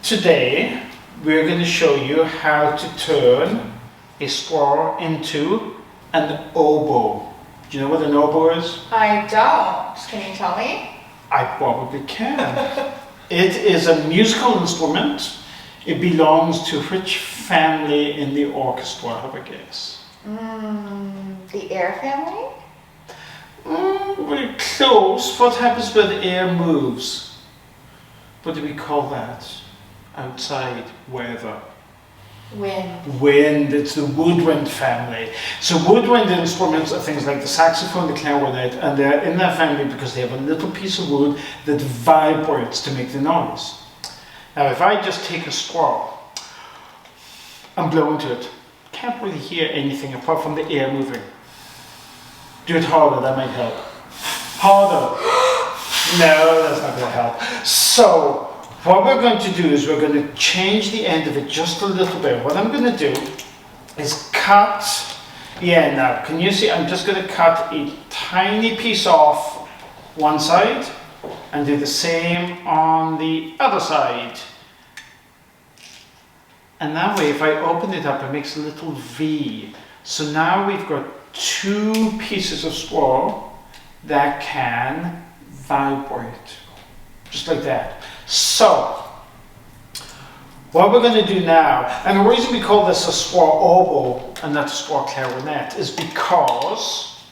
Today we're going to show you how to turn a straw into an oboe. Do you know what an oboe is? I don't. Can you tell me? I probably can. It is a musical instrument. It belongs to which family in the orchestra? Have a guess. The air family? Very close. What happens when air moves? What do we call that? Outside weather. Wind. Wind. It's the woodwind family. So woodwind instruments are things like the saxophone, the clarinet, and they're in that family because they have a little piece of wood that vibrates to make the noise. Now if I just take a straw and blow into it, can't really hear anything apart from the air moving. Do it harder, that might help. Harder. No, that's not going to help. So what we're going to do is we're going to change the end of it just a little bit. What I'm going to do is cut, now can you see, I'm just going to cut a tiny piece off one side and do the same on the other side. And that way if I open it up it makes a little V. So now we've got two pieces of straw that can vibrate. Just like that. So, what we're going to do now, and the reason we call this a straw oboe and not a straw clarinet is because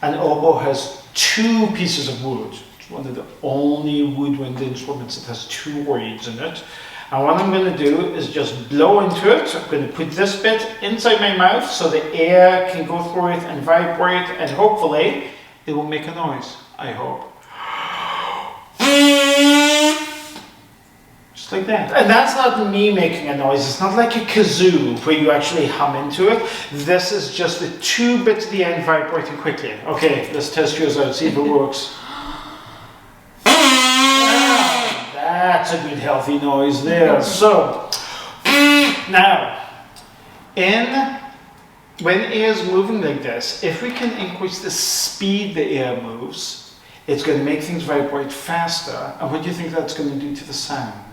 an oboe has two pieces of wood. It's one of the only woodwind instruments that has two reeds in it. And what I'm going to do is just blow into it. I'm going to put this bit inside my mouth so the air can go through it and vibrate, and hopefully it will make a noise, I hope. Just like that. And that's not me making a noise. It's not like a kazoo where you actually hum into it. This is just the two bits at the end vibrating quickly. Okay, let's test yours out, see if it works. That's a good healthy noise there. So, now, when air is moving like this, if we can increase the speed the air moves, it's going to make things vibrate faster. And what do you think that's going to do to the sound?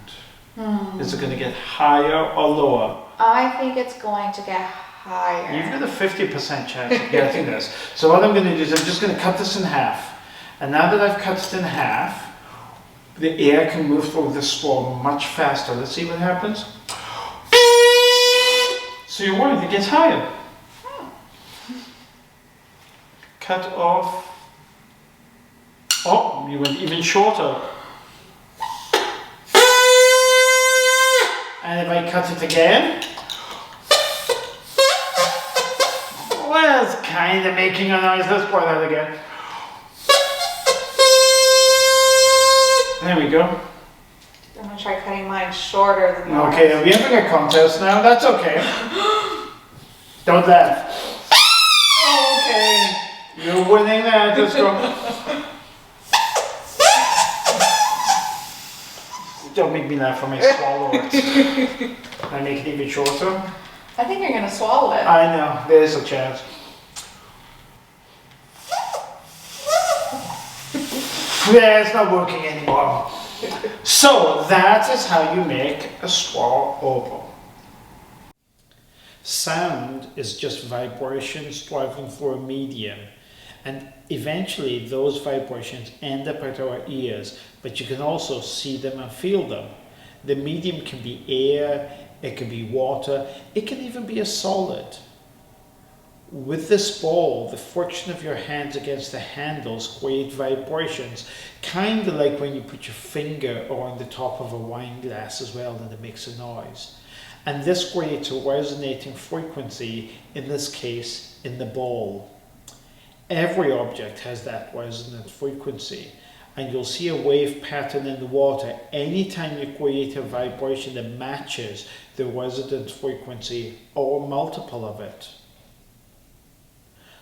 Is it going to get higher or lower? I think it's going to get higher. You've got a 50% chance of getting this. So what I'm going to do is I'm just going to cut this in half. And now that I've cut it in half, the air can move through the straw much faster. Let's see what happens. So you're worried it gets higher. Cut off. Oh, you went even shorter. And if I cut it again, well, it's kind of making a noise. Let's try that again. There we go. I'm going to try cutting mine shorter than yours. Okay, we're having a contest now. That's okay. Don't laugh. Okay, you're winning that. Let's go. Don't make me laugh when I swallow it. I make it even shorter. I think you're going to swallow it. I know, there's a chance. Yeah, it's not working anymore. So that is how you make a straw oboe. Sound is just vibrations traveling through a medium, and eventually those vibrations end up at our ears, but you can also see them and feel them. The medium can be air, it can be water, it can even be a solid. With this ball, the friction of your hands against the handles create vibrations, kind of like when you put your finger on the top of a wine glass as well, and it makes a noise. And this creates a resonating frequency, in this case, in the ball. Every object has that resonant frequency, and you'll see a wave pattern in the water anytime you create a vibration that matches the resonant frequency or a multiple of it.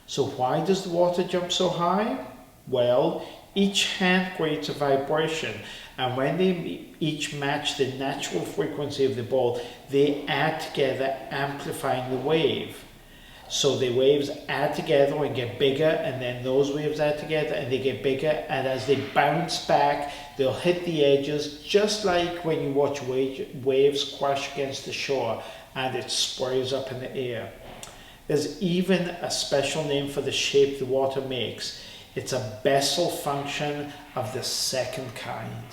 So why does the water jump so high? Well, each hand creates a vibration, and when they each match the natural frequency of the ball, they add together, amplifying the wave. So the waves add together and get bigger, and then those waves add together and they get bigger, and as they bounce back, they'll hit the edges, just like when you watch waves crash against the shore and it sprays up in the air. There's even a special name for the shape the water makes. It's a Bessel function of the second kind.